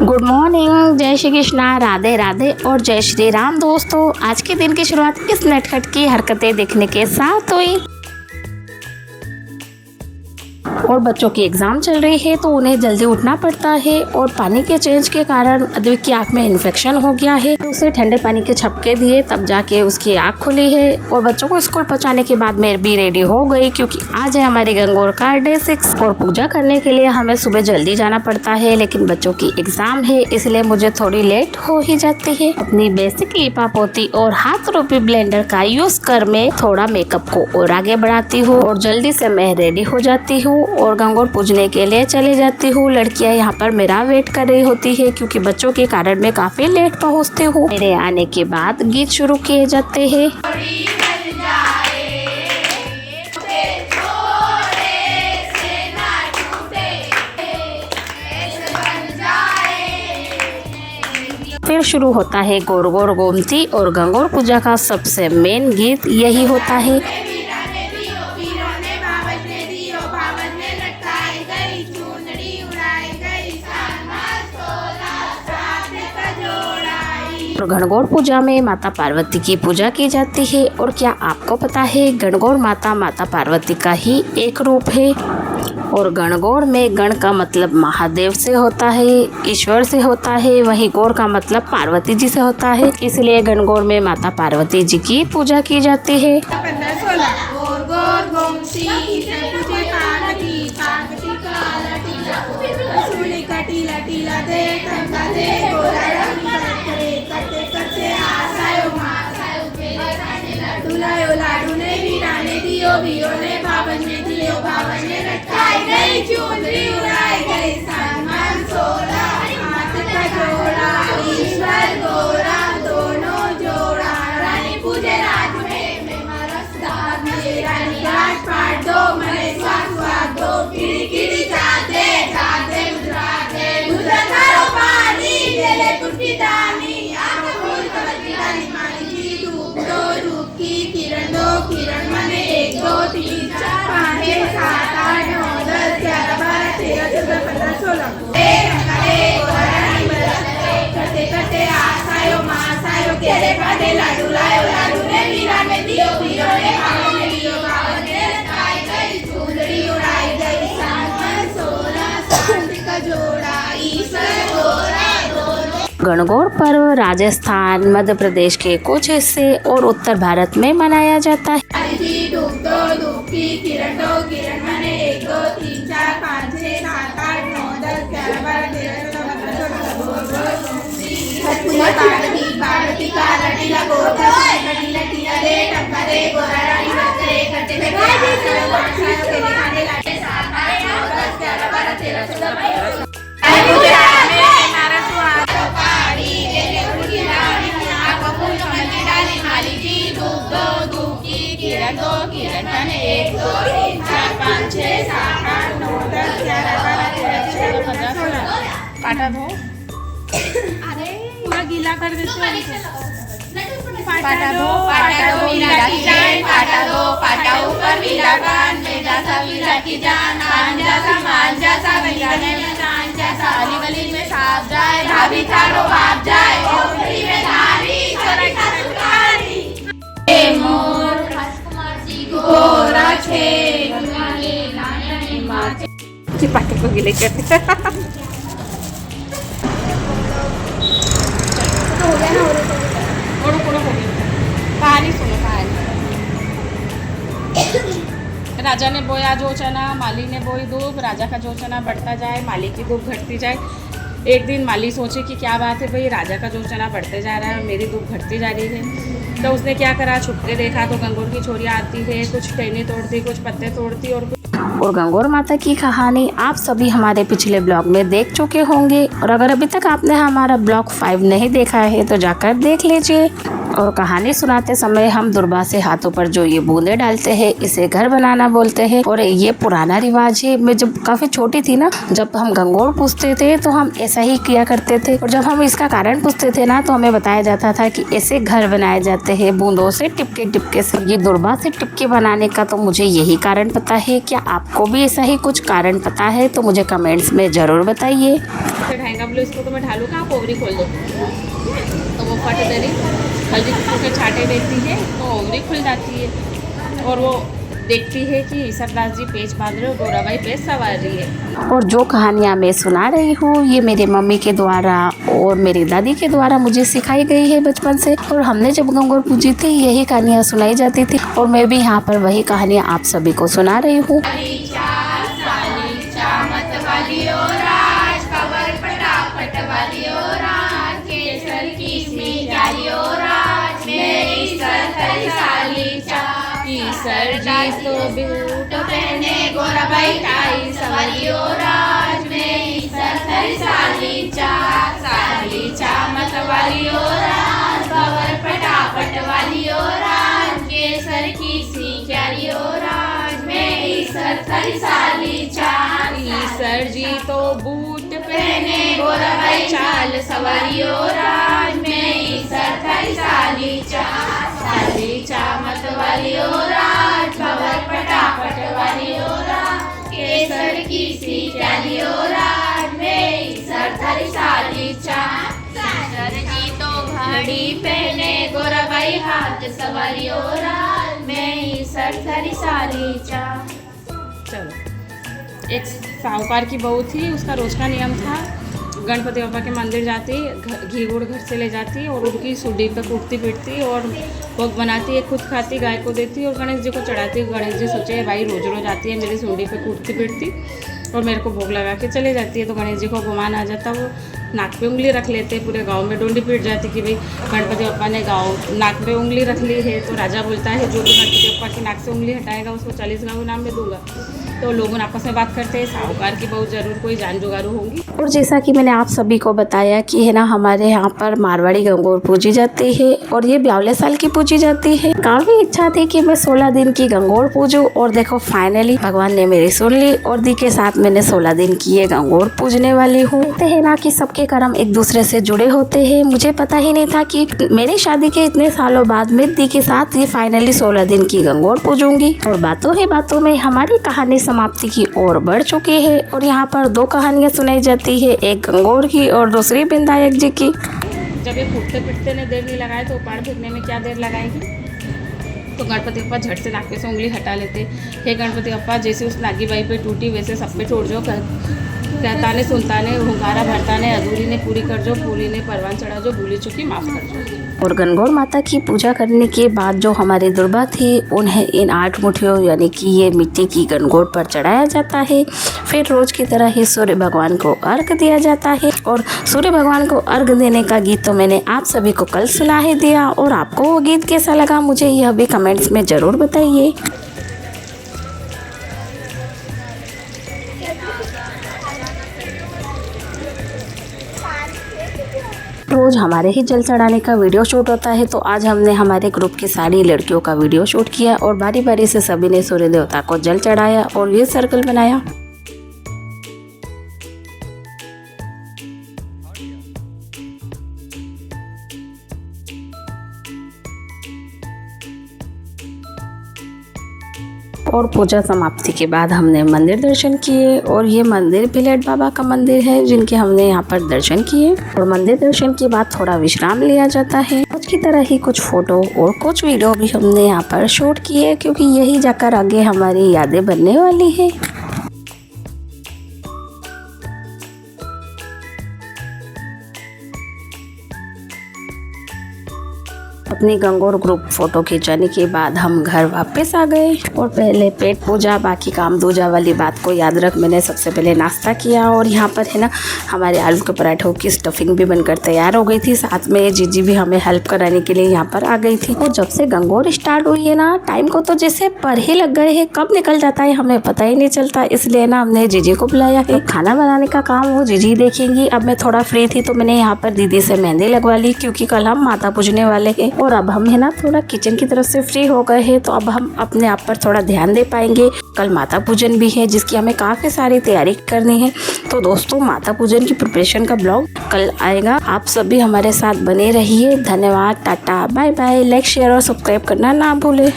Good morning, जय श्री कृष्णा, राधे राधे और जय श्री राम। दोस्तों, आज के दिन की शुरुआत इस नटखट की हरकतें देखने के साथ हुई। और बच्चों की एग्ज़ाम चल रही है तो उन्हें जल्दी उठना पड़ता है और पानी के चेंज के कारण अद्विक की आँख में इन्फेक्शन हो गया है। तो उसे ठंडे पानी के छपके दिए, तब जाके उसकी आँख खुली है। और बच्चों को स्कूल पहुँचाने के बाद मैं भी रेडी हो गई, क्योंकि आज है हमारी गंगौर का डे 6 और पूजा करने के लिए हमें सुबह जल्दी जाना पड़ता है। लेकिन बच्चों की एग्ज़ाम है, इसलिए मुझे थोड़ी लेट हो ही जाती है। अपनी बेसिक लिपा पोती और हाथ रूपी ब्लेंडर का यूज कर मैं थोड़ा मेकअप को और आगे बढ़ाती हूँ और जल्दी से मैं रेडी हो जाती हूँ और गंगौर पूजने के लिए चले जाती हूँ। लड़कियाँ यहाँ पर मेरा वेट कर रही होती है, क्योंकि बच्चों के कारण मैं काफी लेट पहुँचती हूँ। मेरे आने के बाद गीत शुरू किए जाते हैं। फिर शुरू होता है गौर गौर गोमती और गंगौर पूजा का सबसे मेन गीत यही होता है। गणगौर पूजा में माता पार्वती की पूजा की जाती है। और क्या आपको पता है, गणगौर माता माता पार्वती का ही एक रूप है। और गणगौर में गण का मतलब महादेव से होता है, ईश्वर से होता है, वहीं गौर का मतलब पार्वती जी से होता है। इसलिए गणगौर में माता पार्वती जी की पूजा की जाती है। किरण मने 1 2 3 4 5 6 7 8 9 10 11 12 13 14 15 16 करते करते आसायो मासायो केरे पादे लाडू लायो लाडू ने वीरा में दियो वीरो ने भाव में दियो भाव ने लटकाई गई चुंदड़ी उड़ाई गई सामन सोना शांति का जोड़ा ईश्वर गोरा। गणगौर पर्व राजस्थान, मध्य प्रदेश के कुछ हिस्से और उत्तर भारत में मनाया जाता है। किरण मने 1 2 3 4 5 6 7 8 9 10 11 12 13 14 पार्वती का लटीला गोरा लटीला टीला दे टक्का दे गोरा रानी बच्चे करते थे के दिखाने लगे 7 8 9 10 11 12 13 14 किरण मने 1 2 3 4 5 6 7 8 9 10 11 12 13 14 15 16 पाटा दो। अरे पूरा गीला कर देते हो। पाटा दो वीरा की जान पाटा दो पाटा ऊपर वीरा कान में जैसा वीरा की जान मान जैसा मान जैसा वीरा ने जान जैसा अली गली में साफ जाए भाभी थारो बाप जाए ओखरी में धारी चरखा सुखारी ए मोर गोरा छे गुलाले लाने माचे की पाटे को गिले करते कहानी सुनो। कहानी राजा ने बोया जो चना, माली ने बोई दूब। राजा का जो चना बढ़ता जाए, माली की दूब घटती जाए। एक दिन माली सोचे कि क्या बात है भाई, राजा का जो चना बढ़ते जा रहा है और मेरी दूब घटती जा रही है। तो उसने क्या करा, छुपके देखा तो गंगौर की छोरियाँ आती है, कुछ टहनी तोड़ती, कुछ पत्ते तोड़ती और गंगौर माता की कहानी आप सभी हमारे पिछले ब्लॉग में देख चुके होंगे। और अगर अभी तक आपने हमारा ब्लॉग 5 नहीं देखा है तो जाकर देख लीजिए। और कहानी सुनाते समय हम दुर्बा से हाथों पर जो ये बूंदे डालते हैं इसे घर बनाना बोलते हैं। और ये पुराना रिवाज है। मैं जब काफी छोटी थी ना, जब हम गंगोर पूछते थे तो हम ऐसा ही किया करते थे। और जब हम इसका कारण पूछते थे ना तो हमें बताया जाता था कि ऐसे घर बनाए जाते हैं बूंदों से, टिपके टिपके से। ये दुर्बा से टिपके बनाने का तो मुझे यही कारण पता है। क्या आपको भी ऐसा ही कुछ कारण पता है तो मुझे कमेंट्स में जरूर बताइए। ढाएंगा बोलो इसको तो मैं ढालू कहाँ, कोवरी खोल दो तो वो फट दे रही हल्दी कुकू के छाटे देती है तो ओवरी खुल जाती है। और वो देखती है कि ईसरदास जी पेच बांध रहे हो, गोराबाई पेच सवार रही है। और जो कहानियाँ मैं सुना रही हूँ ये मेरे मम्मी के द्वारा और मेरी दादी के द्वारा मुझे सिखाई गई है बचपन से। और हमने जब गंगोर पूजी थी यही कहानियाँ सुनाई जाती थी और मैं भी यहाँ पर वही कहानियाँ आप सभी को सुना रही हूँ। सर जी तो बूट पहने गोराबाई टाई सवारियो राज में सर साली चा मतवालियो राज बाबर पटापट वालियो राज केसर की सी क्यारियो राज में सर साली चा। सर जी तो बूट पहने गोराबाई चाल सवारियो राज में सर साली चा मतवालियो राज बाबर पटापट वालियो राज केसर की सी क्यारियो राज में सर साली चा। सर जी तो घड़ी पहने गोराबाई हाथ सवारियो राज में सर साली चा। चलो, एक साहूकार की बहू थी, उसका रोज का नियम था गणपति बाबा के मंदिर जाती, घी गुड़ घर से ले जाती और उनकी सूडी पे कूटती पीटती और भोग बनाती, खुद खाती, गाय को देती और गणेश जी को चढ़ाती। गणेश जी सोचे भाई रोज रोज आती है मेरी सूडी पे कूटती पीटती और मेरे को भोग लगा के चले जाती है। तो गणेश जी को गुमान आ जाता, वो नाक पे उंगली रख लेते, पूरे गांव में डोंडी पीट जाती कि भाई गणपति बप्पा ने नाक पे उंगली रख ली है। तो राजा बोलता है जो भी गणपति बप्पा की नाक से उंगली हटाएगा उसको 40 गाँव इनाम में दूंगा। तो लोग आपस में बात करते हैं, साहूकार की बहुत जरूर कोई जान जुगारू होंगी। और जैसा कि मैंने आप सभी को बताया कि है ना, हमारे यहाँ पर मारवाड़ी गंगोर पूजी जाती है और ये 52 साल की पूजी जाती है। काफी इच्छा थी कि मैं 16 दिन की गंगोर पूजूं और देखो फाइनली भगवान ने मेरी सुन ली और दी के साथ मैंने 16 दिन की ये गंगोर पूजने वाली हूँ। कहते हैं ना कि सबके कर्म एक दूसरे से जुड़े होते हैं। मुझे पता ही नहीं था कि मेरी शादी के इतने सालों बाद मैं दी के साथ ये फाइनली 16 दिन की गंगोर पूजूंगी। और बातों ही बातों में हमारी कहानी समाप्ति की ओर बढ़ चुकी है और यहाँ पर 2 कहानियाँ सुनाई जाती है, एक गंगोर की और दूसरी विनायक जी की। जब ये फूटते पिटते ने देर नहीं लगाए तो उपाड़ फेंकने में क्या देर लगाएगी। तो गणपति बप्पा झट से नाक पे से उंगली हटा लेते। हे गणपति बप्पा जैसे उस नागी बाई पे टूटी वैसे सब पे टूट जाओ, कहता ने सुनता ने हुंकारा भरता ने अधूरी ने पूरी कर जो, पूरी ने परवान चढ़ा जो, भूली चुकी माफ कर जो। और गणगौर माता की पूजा करने के बाद जो हमारी दुर्बा थी उन्हें इन 8 मुठियों यानी कि ये मिट्टी की गणगौर पर चढ़ाया जाता है। फिर रोज की तरह ही सूर्य भगवान को अर्घ दिया जाता है। और सूर्य भगवान को अर्घ देने का गीत तो मैंने आप सभी को कल सुना ही दिया। और आपको वो गीत कैसा लगा मुझे यह भी कमेंट्स में ज़रूर बताइए। रोज हमारे ही जल चढ़ाने का वीडियो शूट होता है, तो आज हमने हमारे ग्रुप की सारी लड़कियों का वीडियो शूट किया और बारी बारी से सभी ने सूर्य देवता को जल चढ़ाया और ये सर्कल बनाया। और पूजा समाप्ति के बाद हमने मंदिर दर्शन किए और ये मंदिर भिलेट बाबा का मंदिर है जिनके हमने यहाँ पर दर्शन किए। और मंदिर दर्शन के बाद थोड़ा विश्राम लिया जाता है। आज की तरह ही कुछ फोटो और कुछ वीडियो भी हमने यहाँ पर शूट किए क्योंकि यही जाकर आगे हमारी यादें बनने वाली है। अपनी गंगोर ग्रुप फोटो खिंचाने के बाद हम घर वापस आ गए और पहले पेट पूजा बाकी काम दूजा वाली बात को याद रख मैंने सबसे पहले नाश्ता किया। और यहाँ पर है ना हमारे आलू के पराठों की स्टफिंग भी बनकर तैयार हो गई थी। साथ में जीजी भी हमें हेल्प कराने के लिए यहाँ पर आ गई थी। और जब से गंगोर स्टार्ट हुई है ना टाइम को तो जैसे पर ही लग गए हैं, कब निकल जाता है हमें पता ही नहीं चलता। इसलिए ना हमने जीजी को बुलाया है। खाना बनाने का काम वो जीजी देखेंगी। अब मैं थोड़ा फ्री थी तो मैंने यहाँ पर दीदी से मेहंदी लगवा ली क्योंकि कल हम माता पूजने वाले हैं। और अब हम है ना थोड़ा किचन की तरफ से फ्री हो गए हैं, तो अब हम अपने आप पर थोड़ा ध्यान दे पाएंगे। कल माता पूजन भी है जिसकी हमें काफ़ी सारी तैयारी करनी है। तो दोस्तों माता पूजन की प्रिपरेशन का ब्लॉग कल आएगा। आप सभी हमारे साथ बने रहिए। धन्यवाद, tata, bye bye. Like share और सब्सक्राइब करना ना भूलें।